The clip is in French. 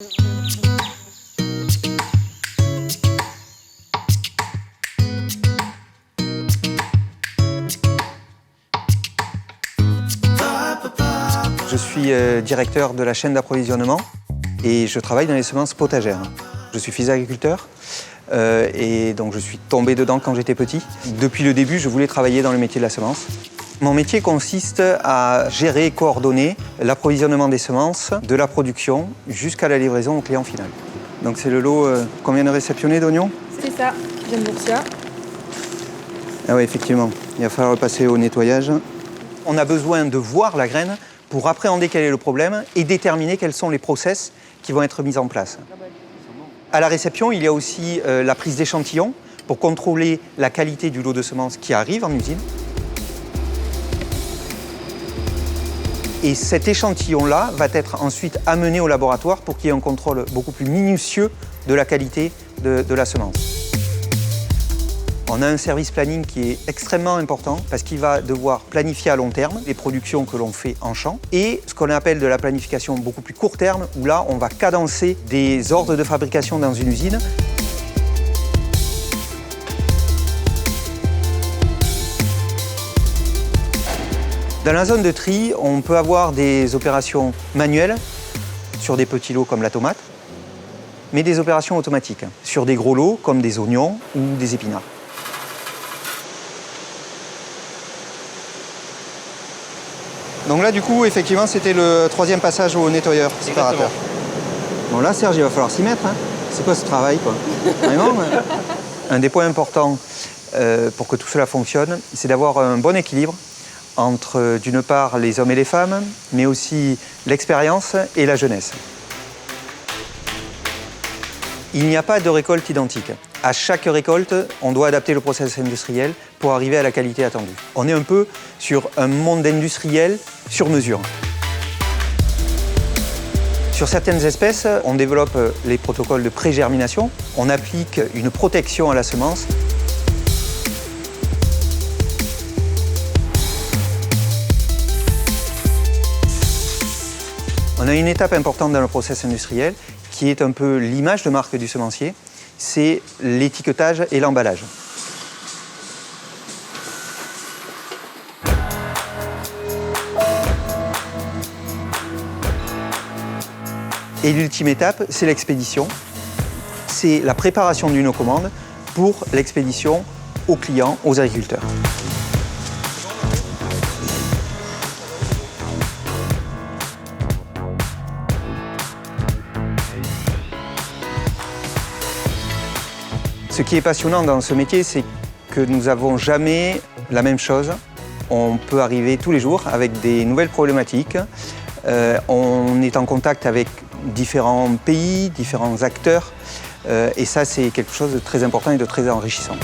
Je suis directeur de la chaîne d'approvisionnement et je travaille dans les semences potagères. Je suis fils d'agriculteur et donc je suis tombé dedans quand j'étais petit. Depuis le début, je voulais travailler dans le métier de la semence. Mon métier consiste à gérer et coordonner l'approvisionnement des semences, de la production jusqu'à la livraison au client final. Donc c'est le lot qu'on vient de réceptionner d'oignons? C'est ça, je viens de Boursia. Ah oui, effectivement, il va falloir le passer au nettoyage. On a besoin de voir la graine pour appréhender quel est le problème et déterminer quels sont les process qui vont être mis en place. À la réception, il y a aussi la prise d'échantillons pour contrôler la qualité du lot de semences qui arrive en usine. Et cet échantillon-là va être ensuite amené au laboratoire pour qu'il y ait un contrôle beaucoup plus minutieux de la qualité de la semence. On a un service planning qui est extrêmement important parce qu'il va devoir planifier à long terme les productions que l'on fait en champ et ce qu'on appelle de la planification beaucoup plus court terme où là, on va cadencer des ordres de fabrication dans une usine. Dans la zone de tri, on peut avoir des opérations manuelles sur des petits lots comme la tomate, mais des opérations automatiques sur des gros lots comme des oignons ou des épinards. Donc là, du coup, effectivement, c'était le troisième passage au nettoyeur séparateur. Bon, là, Serge, il va falloir s'y mettre. Hein. C'est quoi ce travail, quoi? Vraiment, un des points importants pour que tout cela fonctionne, c'est d'avoir un bon équilibre entre, d'une part, les hommes et les femmes, mais aussi l'expérience et la jeunesse. Il n'y a pas de récolte identique. À chaque récolte, on doit adapter le process industriel pour arriver à la qualité attendue. On est un peu sur un monde industriel sur mesure. Sur certaines espèces, on développe les protocoles de pré-germination. On applique une protection à la semence. On a une étape importante dans le process industriel qui est un peu l'image de marque du semencier, c'est l'étiquetage et l'emballage. Et l'ultime étape, c'est l'expédition. C'est la préparation d'une commande pour l'expédition aux clients, aux agriculteurs. Ce qui est passionnant dans ce métier, c'est que nous n'avons jamais la même chose. On peut arriver tous les jours avec des nouvelles problématiques. On est en contact avec différents pays, différents acteurs. Et ça, c'est quelque chose de très important et de très enrichissant.